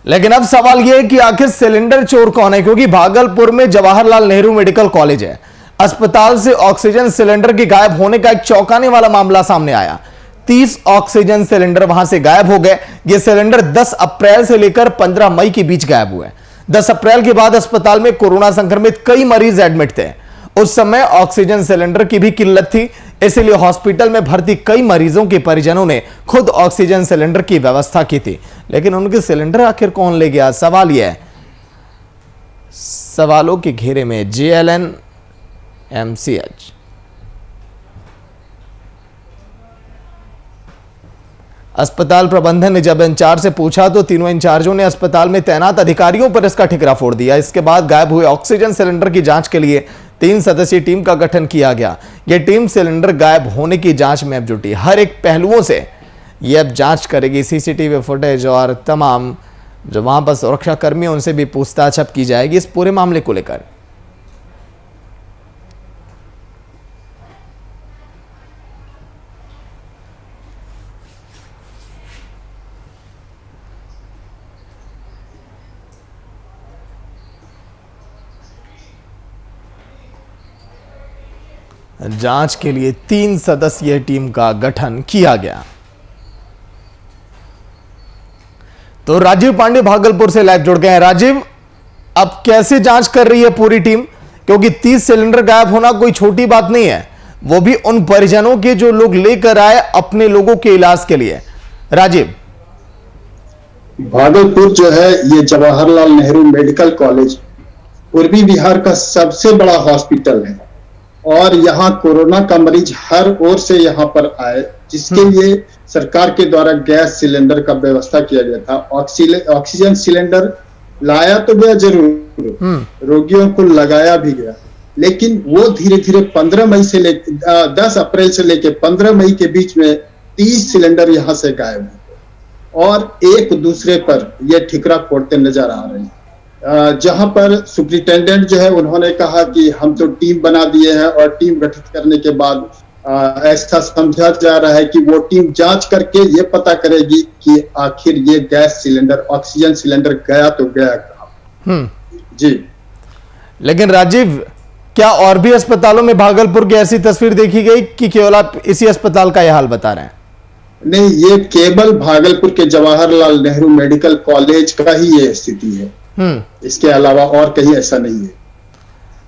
लेकिन अब सवाल यह है कि आखिर सिलेंडर चोर कौन है, क्योंकि भागलपुर में जवाहरलाल नेहरू मेडिकल कॉलेज है। अस्पताल से ऑक्सीजन सिलेंडर के गायब होने का एक चौंकाने वाला मामला सामने आया। 30 ऑक्सीजन सिलेंडर वहां से गायब हो गए। ये सिलेंडर 10 अप्रैल से लेकर 15 मई के बीच गायब हुए। 10 अप्रैल के बाद अस्पताल में कोरोना संक्रमित कई मरीज एडमिट थे। उस समय ऑक्सीजन सिलेंडर की भी किल्लत थी, इसलिए हॉस्पिटल में भर्ती कई मरीजों के परिजनों ने खुद ऑक्सीजन सिलेंडर की व्यवस्था की थी। लेकिन उनके सिलेंडर आखिर कौन ले गया, सवाल यह है। सवालों के घेरे में JLN MCH। अस्पताल प्रबंधन ने जब इंचार्ज से पूछा तो तीनों इंचार्जों ने अस्पताल में तैनात अधिकारियों पर इसका ठिकरा फोड़ दिया। इसके बाद गायब हुए ऑक्सीजन सिलेंडर की जांच के लिए 3 सदस्यीय टीम का गठन किया गया। यह टीम सिलेंडर गायब होने की जांच में अब जुटी। हर एक पहलुओं से यह अब जांच करेगी। CCTV फुटेज और तमाम जो वहां पर सुरक्षा कर्मी उनसे भी पूछताछ अब की जाएगी इस पूरे मामले को लेकर। जांच के लिए 3 सदस्यीय टीम का गठन किया गया। तो राजीव पांडे भागलपुर से लाइव जुड़ गए हैं। राजीव, अब कैसे जांच कर रही है पूरी टीम, क्योंकि 30 सिलेंडर गायब होना कोई छोटी बात नहीं है, वो भी उन परिजनों के जो लोग लेकर आए अपने लोगों के इलाज के लिए। राजीव, भागलपुर जो है ये जवाहरलाल नेहरू मेडिकल कॉलेज पूर्वी बिहार का सबसे बड़ा हॉस्पिटल है और यहाँ कोरोना का मरीज हर ओर से यहाँ पर आए, जिसके लिए सरकार के द्वारा गैस सिलेंडर का व्यवस्था किया गया था। ऑक्सीजन सिलेंडर लाया तो गया जरूर, रोगियों को लगाया भी गया, लेकिन वो धीरे धीरे 15 मई से 10 अप्रैल से लेके 15 मई के बीच में 30 सिलेंडर यहाँ से गायब हुए और एक दूसरे पर ये ठिकरा फोड़ते नजर आ रहे हैं। जहां पर सुप्रिंटेंडेंट जो है उन्होंने कहा कि हम तो टीम बना दिए हैं और टीम गठित करने के बाद ऐसा समझा जा रहा है कि वो टीम जांच करके ये पता करेगी कि आखिर ये गैस सिलेंडर ऑक्सीजन सिलेंडर गया तो गया कहां। जी, लेकिन राजीव, क्या और भी अस्पतालों में भागलपुर की ऐसी तस्वीर देखी गई कि केवल आप इसी अस्पताल का यह हाल बता रहे हैं? नहीं, ये केवल भागलपुर के जवाहरलाल नेहरू मेडिकल कॉलेज का ही ये स्थिति है, इसके अलावा और कहीं ऐसा नहीं है।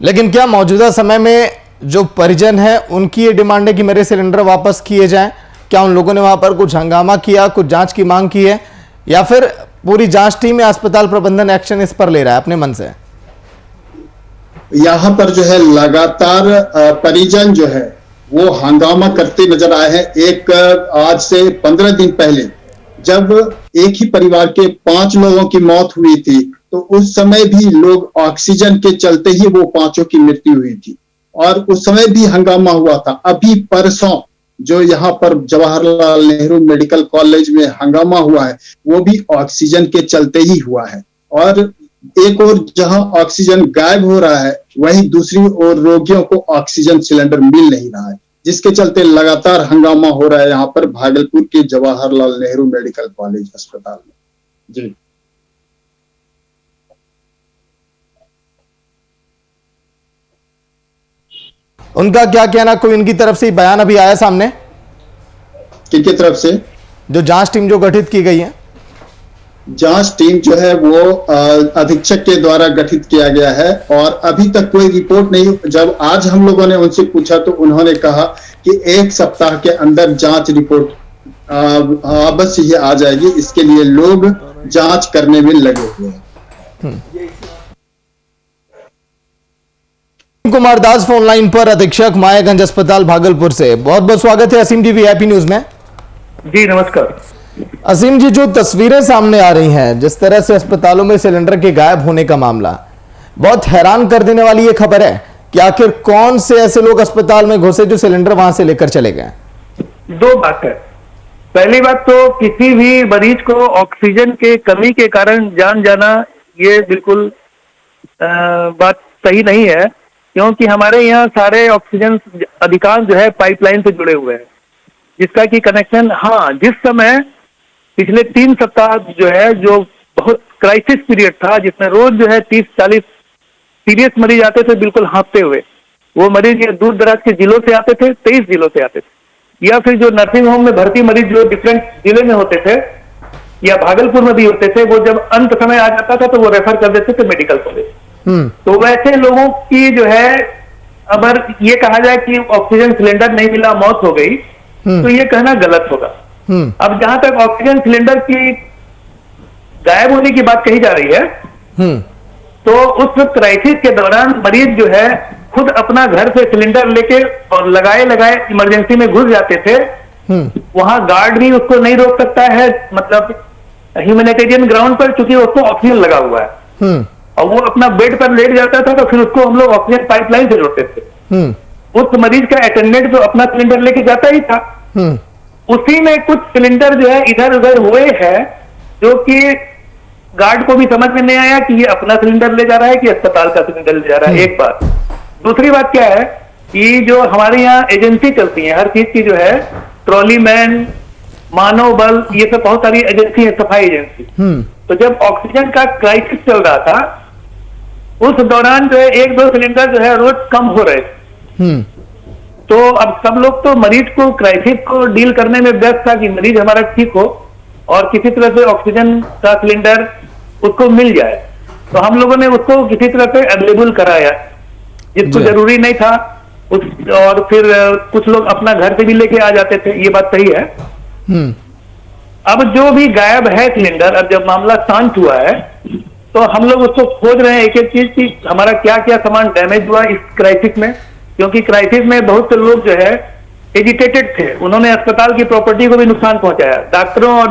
लेकिन क्या मौजूदा समय में जो परिजन है उनकी ये डिमांड है कि मेरे सिलेंडर वापस किए जाएं? क्या उन लोगों ने वहां पर कुछ हंगामा किया, कुछ जांच की मांग की है, या फिर पूरी जांच टीम या अस्पताल प्रबंधन एक्शन इस पर ले रहा है अपने मन से? यहाँ पर जो है लगातार परिजन जो है वो हंगामा करते नजर आए हैं। एक आज से 15 दिन पहले जब एक ही परिवार के 5 लोगों की मौत हुई थी, तो उस समय भी लोग ऑक्सीजन के चलते ही वो 5 की मृत्यु हुई थी और उस समय भी हंगामा हुआ था। अभी परसों जो यहाँ पर जवाहरलाल नेहरू मेडिकल कॉलेज में हंगामा हुआ है वो भी ऑक्सीजन के चलते ही हुआ है। और एक और जहां ऑक्सीजन गायब हो रहा है, वहीं दूसरी ओर रोगियों को ऑक्सीजन सिलेंडर मिल नहीं रहा है, जिसके चलते लगातार हंगामा हो रहा है यहाँ पर भागलपुर के जवाहरलाल नेहरू मेडिकल कॉलेज अस्पताल में। जी, उनका क्या कहना, कोई इनकी तरफ से बयान अभी आया सामने? किनकी तरफ से? जो जांच टीम जो गठित की गई है, जांच टीम जो है वो अधीक्षक के द्वारा गठित किया गया है और अभी तक कोई रिपोर्ट नहीं। जब आज हम लोगों ने उनसे पूछा तो उन्होंने कहा कि 1 सप्ताह के अंदर जांच रिपोर्ट अवश्य ही आ जाएगी, इसके लिए लोग जांच करने में लगे हुए हैं। कुमार दास फोन लाइन पर, अधीक्षक मायागंज अस्पताल भागलपुर से। बहुत बहुत स्वागत है असीम जी VIP न्यूज में। जी नमस्कार। असीम जी, जो तस्वीरें सामने आ रही हैं, जिस तरह से अस्पतालों में सिलेंडर के गायब होने का मामला, बहुत हैरान कर देने वाली ये खबर है कि आखिर कौन से ऐसे लोग अस्पताल में घुसे जो सिलेंडर वहां से लेकर चले गए? 2 बात है। पहली बात तो किसी भी मरीज को ऑक्सीजन के कमी के कारण जान जाना ये बिल्कुल बात सही नहीं है, क्योंकि हमारे यहाँ सारे ऑक्सीजन अधिकांश जो है पाइपलाइन से जुड़े हुए हैं, जिसका कि कनेक्शन जिस समय पिछले 3 सप्ताह जो है जो बहुत क्राइसिस पीरियड था जिसमें रोज जो है 30-40 सीरियस मरीज आते थे बिल्कुल हाँफते हुए। वो मरीज ये दूर दराज के जिलों से आते थे, 23 जिलों से आते थे, या फिर जो नर्सिंग होम में भर्ती मरीज जो डिफरेंट जिले में होते थे या भागलपुर में भी होते थे, वो जब अंत समय आ जाता था तो वो रेफर कर देते थे मेडिकल कॉलेज। तो वैसे लोगों की जो है, अगर ये कहा जाए कि ऑक्सीजन सिलेंडर नहीं मिला, मौत हो गई, तो ये कहना गलत होगा। अब जहां तक ऑक्सीजन सिलेंडर की गायब होने की बात कही जा रही है, तो उस क्राइसिस के दौरान मरीज जो है खुद अपना घर से सिलेंडर लेके और लगाए इमरजेंसी में घुस जाते थे। वहां गार्ड भी उसको नहीं रोक सकता है, मतलब ह्यूमैनिटेरियन ग्राउंड पर, चूंकि उसको ऑक्सीजन लगा हुआ है और वो अपना बेड पर लेट जाता था, तो फिर उसको हम लोग ऑक्सीजन पाइपलाइन से जोड़ते थे। उस मरीज का अटेंडेंट तो अपना सिलेंडर लेके जाता ही था। उसी में कुछ सिलेंडर जो है इधर उधर हुए हैं, जो कि गार्ड को भी समझ में नहीं आया कि ये अपना सिलेंडर ले जा रहा है कि अस्पताल का सिलेंडर ले जा रहा है। एक बात। दूसरी बात क्या है कि जो हमारे यहाँ एजेंसी चलती है हर चीज की, जो है ट्रॉली मैन, मानव बल, ये सब बहुत सारी एजेंसी है, सफाई एजेंसी। तो जब ऑक्सीजन का क्राइसिस चल रहा था, उस दौरान जो है 1-2 सिलेंडर जो है रोज कम हो रहे थे। तो अब सब लोग तो मरीज को, क्राइसिस को डील करने में व्यस्त था कि मरीज हमारा ठीक हो और किसी तरह से ऑक्सीजन का सिलेंडर उसको मिल जाए। तो हम लोगों ने उसको किसी तरह से अवेलेबल कराया, जिसको जरूरी नहीं था और फिर कुछ लोग अपना घर से भी लेके आ जाते थे, ये बात सही है। अब जो भी गायब है सिलेंडर, अब जब मामला शांत हुआ है तो हम लोग उसको खोज रहे हैं एक एक चीज की हमारा क्या क्या सामान डैमेज हुआ इस क्राइसिस में, क्योंकि क्राइसिस में बहुत से लोग जो है एजिटेटेड थे, उन्होंने अस्पताल की प्रॉपर्टी को भी नुकसान पहुंचाया, डॉक्टरों और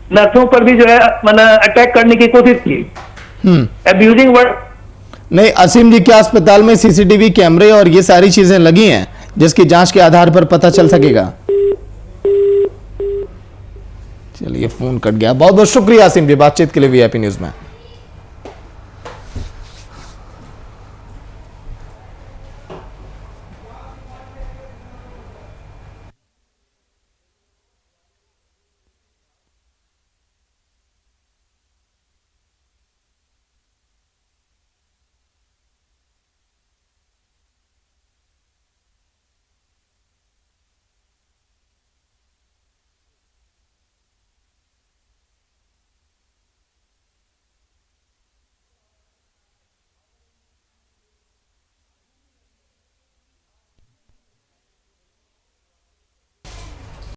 नर्सों पर भी जो है अटैक करने की कोशिश की, अब्यूजिंग वर्ड। नहीं असीम जी, क्या अस्पताल में सीसीटीवी कैमरे और ये सारी चीजें लगी हैं जिसकी जांच के आधार पर पता चल सकेगा? चलिए फोन कट गया। बहुत बहुत शुक्रिया असीम जी बातचीत के लिए वीआईपी न्यूज में।